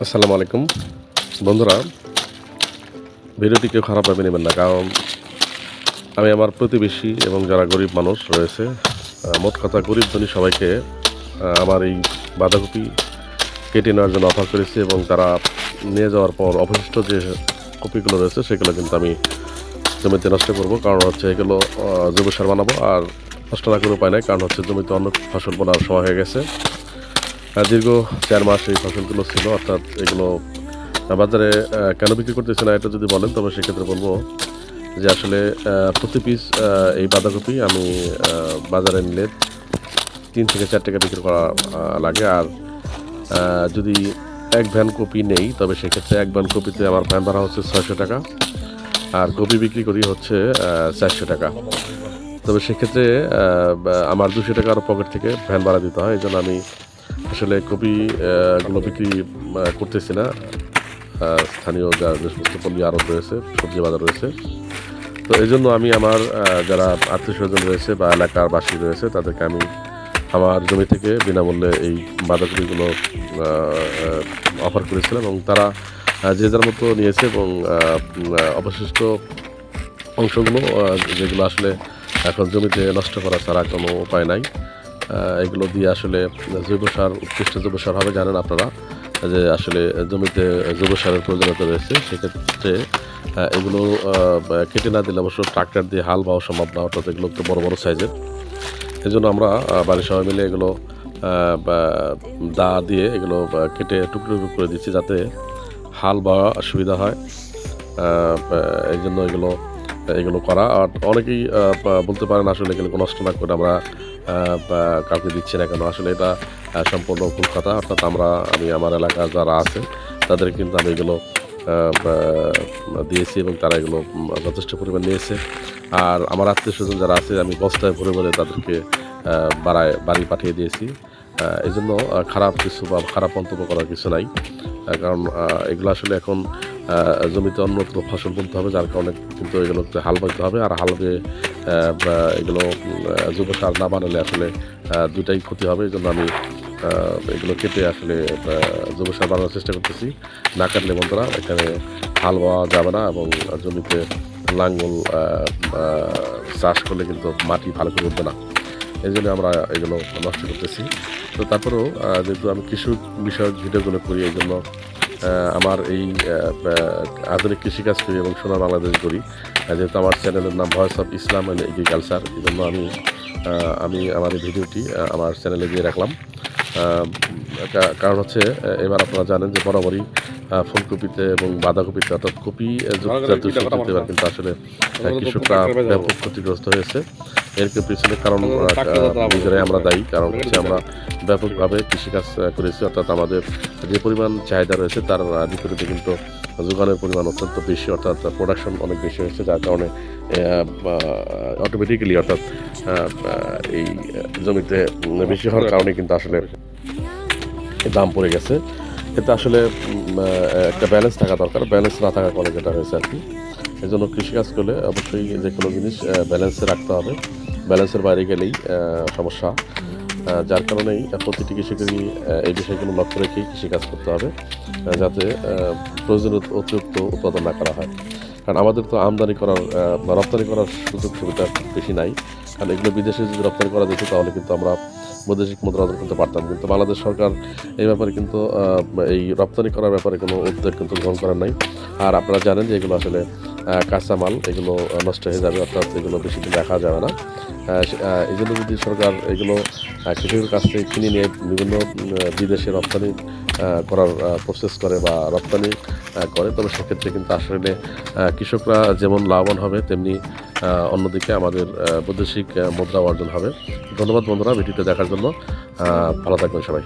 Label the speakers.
Speaker 1: আসসালামু আলাইকুম বন্ধুরা, ভিডিওটি কেউ খারাপভাবে নেবেন না, কারণ আমি আমার প্রতিবেশী এবং যারা গরিব মানুষ রয়েছে, মোট কথা গরিব ধনী সবাইকে আমার এই বাঁধাকপি কেটে নেওয়ার জন্য অফার করেছি এবং তারা নিয়ে যাওয়ার পর অবশিষ্ট যে কপিগুলো রয়েছে সেগুলো কিন্তু আমি জমিতে নষ্ট করব। কারণ হচ্ছে এগুলো জৈব সার বানাবো, আর নষ্ট না করে উপায় নাই, কারণ হচ্ছে জমিতে অন্য ফসল বোনার সময় হয়ে গেছে। দীর্ঘ 4 মাস এই ফসলগুলো ছিল, অর্থাৎ এগুলো বাজারে কেন বিক্রি করতেছে না এটা যদি বলেন, তবে সেক্ষেত্রে বলবো যে আসলে প্রতি পিস এই বাঁধাকপি আমি বাজারে নিলে 3 থেকে 4 টাকা বিক্রি করা লাগে। আর যদি এক ভ্যান কপি নেই, তবে সেক্ষেত্রে এক ভ্যান কপিতে আমার ভ্যান ভাড়া হচ্ছে 600 টাকা, আর কপি বিক্রি করি হচ্ছে 400 টাকা। তবে সেক্ষেত্রে আমার 200 টাকা আরও পকেট থেকে ভ্যান ভাড়া দিতে হয়। এই জন্য আমি আসলে কপি গুলো বিক্রি করতেছি না। স্থানীয় যে সমস্ত পল্লী আড়ত রয়েছে, সবজি বাজার রয়েছে, তো এই জন্য আমি আমার যারা আত্মীয় স্বজন রয়েছে বা এলাকার বাসী রয়েছে তাদেরকে আমি আমার জমি থেকে বিনামূল্যে এই বাঁধাকপিগুলো অফার করেছিলাম এবং তারা যে যার মতো নিয়েছে এবং অবশিষ্ট অংশগুলো যেগুলো আসলে এখন জমিতে নষ্ট করা ছাড়া কোনো উপায় নাই, এগুলো দিয়ে আসলে জৈব সার, উৎকৃষ্ট জৈব সার হবে। জানেন আপনারা যে আসলে জমিতে জৈব সারের প্রয়োজনীয়তা রয়েছে। সেক্ষেত্রে এগুলো কেটে না দিলে অবশ্য ট্রাক্টর দিয়ে হাল বাওয়া সম্ভব না, অর্থাৎ এগুলো একটু বড় বড় সাইজের। এই জন্য আমরা বাড়ির সবাই মিলে এগুলো দা দিয়ে এগুলো কেটে টুকরো টুকরো করে দিচ্ছি, যাতে হাল বাওয়া সুবিধা হয়। এই জন্য এগুলো করা। আর অনেকেই বলতে পারেন আসলে এগুলো নষ্ট না করে আমরা কাউকে দিচ্ছি না কেন। আসলে এটা সম্পূর্ণ ভুল কথা। অর্থাৎ আমি আমার এলাকা যারা আছে তাদের কিন্তু আমি এগুলো দিয়েছি এবং তারা এগুলো যথেষ্ট পরিমাণ নিয়েছে। আর আমার আত্মীয় স্বজন যারা আছে আমি বস্তায় ভরে ভরে তাদেরকে বাড়ি পাঠিয়ে দিয়েছি। এই জন্য খারাপ কিছু বা খারাপ মন্তব্য করার কিছু নাই, কারণ এগুলো আসলে এখন জমিতে অন্য ফসল বুনতে হবে, যার কারণে কিন্তু এগুলোতে হাল বাঁধতে হবে। আর হাল বেয়ে এগুলো জৈব সার না বানালে আসলে দুটাই ক্ষতি হবে। এই জন্য আমি এগুলো কেটে আসলে জৈব সার বানানোর চেষ্টা করতেছি। না কাটলে বন্ধুরা এখানে হাল বাওয়া যাবে না এবং জমিতে লাঙ্গল চাষ করলে কিন্তু মাটি ভালো করে উঠবে না। এই জন্য আমরা এগুলো নষ্ট করতেছি। তো তারপরেও যেহেতু আমি কৃষি বিষয়ক ভিডিওগুলো করি, এই জন্য আমার এই আধুনিক কৃষিকাজ করি এবং সোনার বাংলাদেশ করি, যেহেতু আমার চ্যানেলের নাম voice of Islam and agriculture, এই জন্য আমি আমার এই ভিডিওটি আমার চ্যানেলে দিয়ে রাখলাম। কারণ হচ্ছে এবার আপনারা জানেন যে বরাবরই ফুলকপিতে এবং বাঁধাকপিতে, অর্থাৎ কপি জাতীয় সবজিতে এবার কিন্তু আসলে কৃষকরা ব্যাপক ক্ষতিগ্রস্ত হয়েছে। এর পিছনে কারণ নিজেরাই আমরা দায়ী। কারণ হচ্ছে আমরা ব্যাপকভাবে কৃষিকাজ করেছি, অর্থাৎ আমাদের যে পরিমাণ চাহিদা রয়েছে তার বিপরীতে কিন্তু যোগানের পরিমাণ অত্যন্ত বেশি, অর্থাৎ প্রোডাকশন অনেক বেশি হয়েছে, যার কারণে অটোমেটিক্যালি অর্থাৎ এই জমিতে বেশি হওয়ার কারণে কিন্তু আসলে দাম পড়ে গেছে। এতে আসলে একটা ব্যালেন্স থাকা দরকার, ব্যালেন্স না থাকার কারণে যেটা হয়েছে আর কি। এই জন্য কৃষিকাজ করলে অবশ্যই যে কোনো জিনিস ব্যালেন্সে রাখতে হবে, ব্যালেন্সের বাইরে গেলেই সমস্যা। যার কারণেই প্রতিটি কৃষকেরই এই বিষয়গুলো লক্ষ্য রেখেই কৃষিকাজ করতে হবে, যাতে প্রয়োজনীয় অতিরিক্ত উৎপাদন না করা হয়। কারণ আমাদের তো আমদানি করার বা রপ্তানি করার সুযোগ সুবিধা বেশি নাই, কারণ এগুলো বিদেশে যদি রপ্তানি করা যেত তাহলে কিন্তু আমরা বৈদেশিক মুদ্রা অর্জন করতে পারতাম। কিন্তু বাংলাদেশ সরকার এই ব্যাপারে কিন্তু এই রপ্তানি করার ব্যাপারে কোনো উদ্যোগ কিন্তু গ্রহণ করার নাই। আর আপনারা জানেন যে এগুলো আসলে কাঁচামাল, এগুলো নষ্ট হয়ে যাবে, অর্থাৎ এগুলো বেশি দিন রাখা যাবে না। এই জন্য যদি সরকার এগুলো কৃষকের কাছ থেকে কিনে নিয়ে বিভিন্ন বিদেশে রপ্তানি করার প্রসেস করে বা রপ্তানি করে, তবে সেক্ষেত্রে কিন্তু আসলে কৃষকরা যেমন লাভবান হবে, তেমনি অন্যদিকে আমাদের বৈদেশিক মুদ্রা অর্জন হবে। ধন্যবাদ বন্ধুরা ভিডিওটা দেখার জন্য। ভালো থাকবেন সবাই।